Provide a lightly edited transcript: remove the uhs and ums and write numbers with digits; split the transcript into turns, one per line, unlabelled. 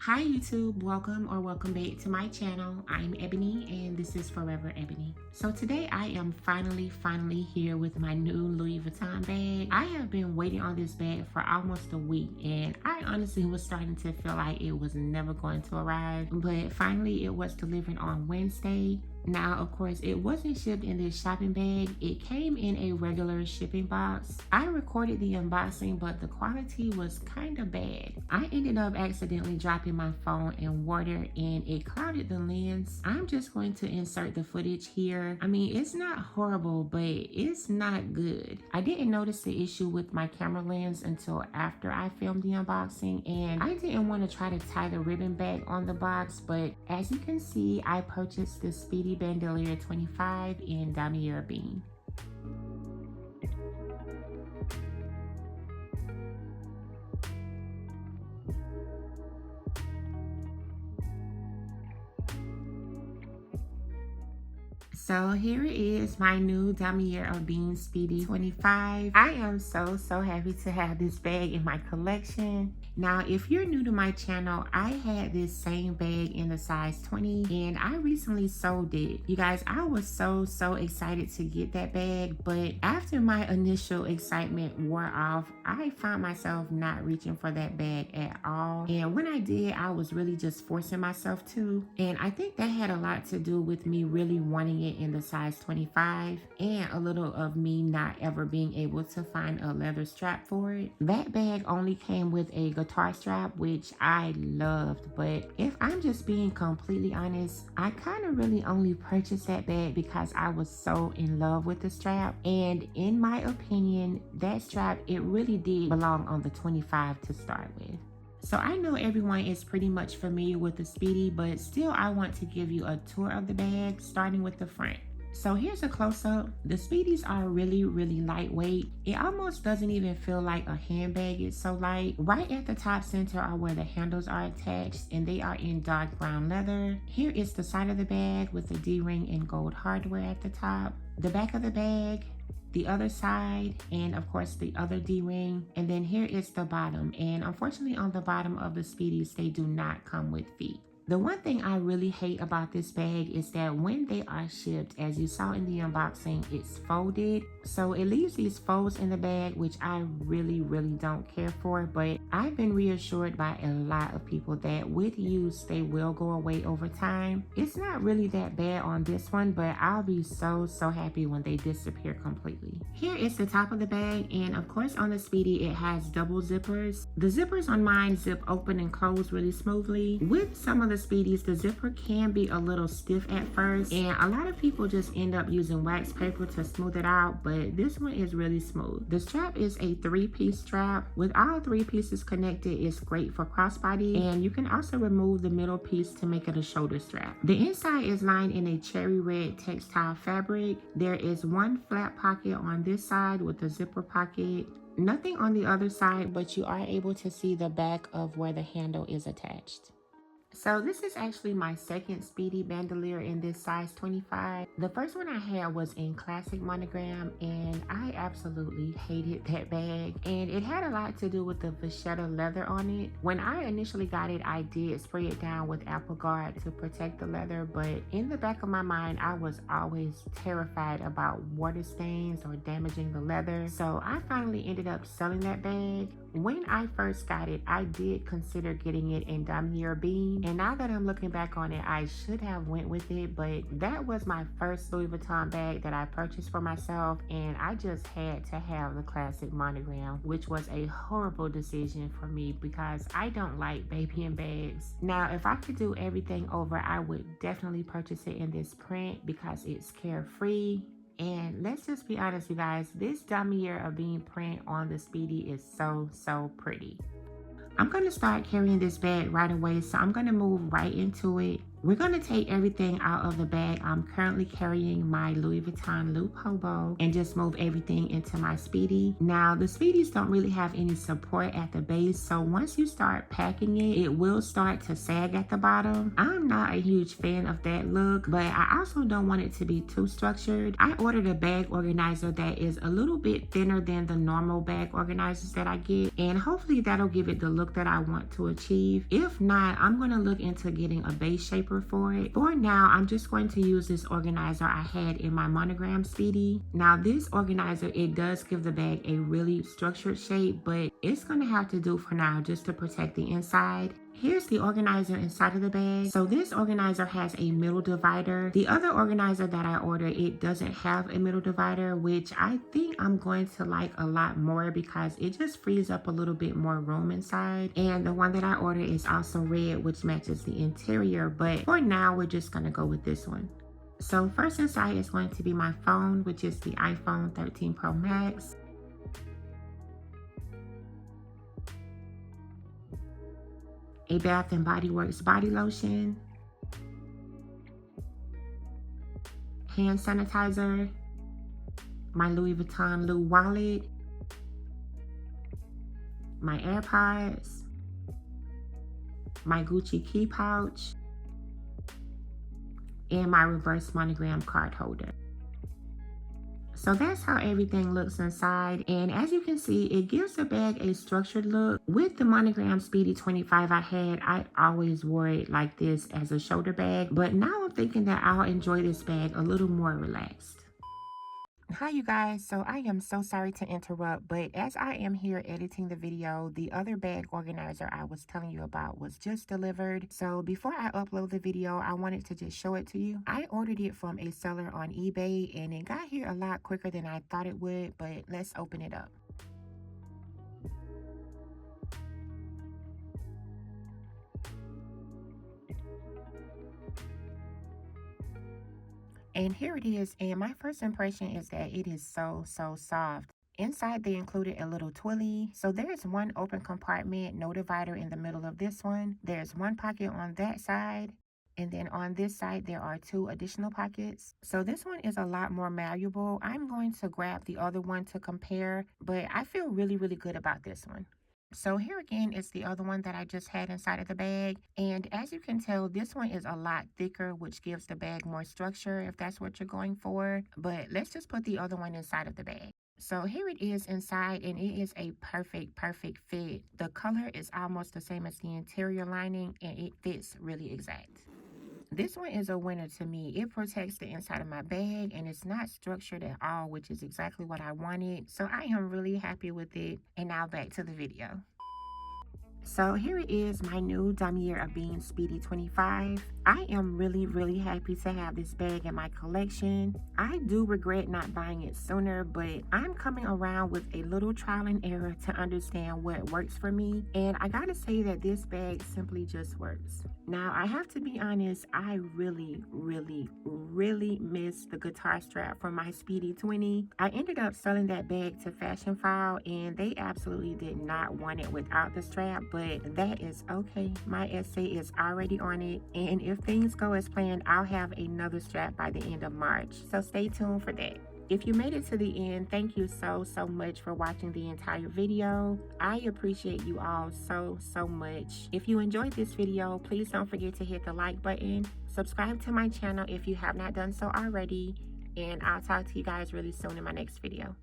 Hi YouTube, welcome or welcome back to my channel. I'm Ebony and this is Forever Ebony. So today I am finally here with my new Louis Vuitton bag. I have been waiting on this bag for almost a week and I honestly was starting to feel like it was never going to arrive, but finally it was delivered on Wednesday. Now, of course, it wasn't shipped in this shopping bag. It came in a regular shipping box. I recorded the unboxing, but the quality was kind of bad. I ended up accidentally dropping my phone in water and it clouded the lens. I'm just going to insert the footage here. I mean, it's not horrible, but it's not good. I didn't notice the issue with my camera lens until after I filmed the unboxing, and I didn't want to try to tie the ribbon back on the box, but as you can see, I purchased the Speedy Bandoulière 25 in Damier bean. So here is my new Damier bean Speedy 25. I am so happy to have this bag in my collection. Now, if you're new to my channel, I had this same bag in the size 20 and I recently sold it. You guys, I was so excited to get that bag, but after my initial excitement wore off, I found myself not reaching for that bag at all. And when I did, I was really just forcing myself to. And I think that had a lot to do with me really wanting it in the size 25 and a little of me not ever being able to find a leather strap for it. That bag only came with a guitar strap, which I loved, but if I'm just being completely honest, I kind of really only purchased that bag because I was so in love with the strap, and in my opinion, that strap, it really did belong on the 25 to start with. So I know everyone is pretty much familiar with the Speedy, but still I want to give you a tour of the bag, starting with the front. So here's a close-up. The Speedies are really lightweight. It almost doesn't even feel like a handbag, it's so light. Right at the top center are where the handles are attached, and they are in dark brown leather. Here is the side of the bag with the D-ring and gold hardware at the top. The back of the bag, the other side, and of course the other D-ring, and then here is the bottom. And unfortunately on the bottom of the Speedies, they do not come with feet. The one thing I really hate about this bag is that when they are shipped, as you saw in the unboxing, it's folded. So it leaves these folds in the bag, which I really don't care for. But I've been reassured by a lot of people that with use, they will go away over time. It's not really that bad on this one, but I'll be so happy when they disappear completely. Here is the top of the bag, and of course on the Speedy, it has double zippers. The zippers on mine zip open and close really smoothly. With some of the Speedies, the zipper can be a little stiff at first, and a lot of people just end up using wax paper to smooth it out, but this one is really smooth. The strap is a 3-piece strap. With all 3 pieces connected, it's great for crossbody, and you can also remove the middle piece to make it a shoulder strap. The inside is lined in a cherry red textile fabric. There is one flat pocket on this side with a zipper pocket. Nothing on the other side, but you are able to see the back of where the handle is attached. So this is actually my second Speedy bandolier in this size 25. The first one I had was in classic monogram, and I absolutely hated that bag. And it had a lot to do with the vachetta leather on it. When I initially got it, I did spray it down with apple guard to protect the leather, but in the back of my mind, I was always terrified about water stains or damaging the leather. So I finally ended up selling that bag. When I first got it, I did consider getting it in Damier bean, and now that I'm looking back on it, I should have went with it, but that was my first Louis Vuitton bag that I purchased for myself, and I just had to have the classic monogram, which was a horrible decision for me because I don't like babying bags. Now, if I could do everything over, I would definitely purchase it in this print because it's carefree. And let's just be honest, you guys, this Damier bean print on the Speedy is so pretty. I'm going to start carrying this bag right away, so I'm going to move right into it. We're going to take everything out of the bag. I'm currently carrying my Louis Vuitton loop hobo and just move everything into my Speedy. Now, the Speedies don't really have any support at the base, so once you start packing it, it will start to sag at the bottom. I'm not a huge fan of that look, but I also don't want it to be too structured. I ordered a bag organizer that is a little bit thinner than the normal bag organizers that I get, and hopefully that'll give it the look that I want to achieve. If not, I'm going to look into getting a base shaper for it. For now, I'm just going to use this organizer I had in my Monogram Speedy. Now, this organizer, it does give the bag a really structured shape, but it's going to have to do for now just to protect the inside. Here's the organizer inside of the bag. So this organizer has a middle divider. The other organizer that I ordered, it doesn't have a middle divider, which I think I'm going to like a lot more because it just frees up a little bit more room inside. And the one that I ordered is also red, which matches the interior. But for now, we're just gonna go with this one. So first inside is going to be my phone, which is the iPhone 13 Pro Max. A Bath & Body Works body lotion, hand sanitizer, my Louis Vuitton Lou wallet, my AirPods, my Gucci key pouch, and my reverse monogram card holder. So that's how everything looks inside, and as you can see, it gives the bag a structured look. With the Monogram Speedy 25 I had, I always wore it like this as a shoulder bag, but now I'm thinking that I'll enjoy this bag a little more relaxed. Hi you guys, so I am so sorry to interrupt, but as I am here editing the video, the other bag organizer I was telling you about was just delivered. So before I upload the video, I wanted to just show it to you. I ordered it from a seller on eBay and it got here a lot quicker than I thought it would, but let's open it up. And here it is, and my first impression is that it is so soft. Inside they included a little twilly. So there's one open compartment, no divider in the middle of this one. There's one pocket on that side. And then on this side, there are two additional pockets. So this one is a lot more malleable. I'm going to grab the other one to compare, but I feel really good about this one. So here again is the other one that I just had inside of the bag. And as you can tell, this one is a lot thicker, which gives the bag more structure if that's what you're going for. But let's just put the other one inside of the bag. So here it is inside, and it is a perfect fit. The color is almost the same as the interior lining, and it fits really exact. This one is a winner to me. It protects the inside of my bag and it's not structured at all, which is exactly what I wanted. So I am really happy with it. And now back to the video. So here it is, my new Damier Ebene Speedy 25. I am really happy to have this bag in my collection. I do regret not buying it sooner, but I'm coming around with a little trial and error to understand what works for me. And I gotta say that this bag simply just works. Now, I have to be honest, I really miss the guitar strap from my Speedy 20. I ended up selling that bag to Fashion File and they absolutely did not want it without the strap, but that is okay. My essay is already on it, and if things go as planned, I'll have another strap by the end of March, so stay tuned for that. If you made it to the end, thank you so much for watching the entire video. I appreciate you all so much. If you enjoyed this video, please don't forget to hit the like button, subscribe to my channel if you have not done so already, and I'll talk to you guys really soon in my next video.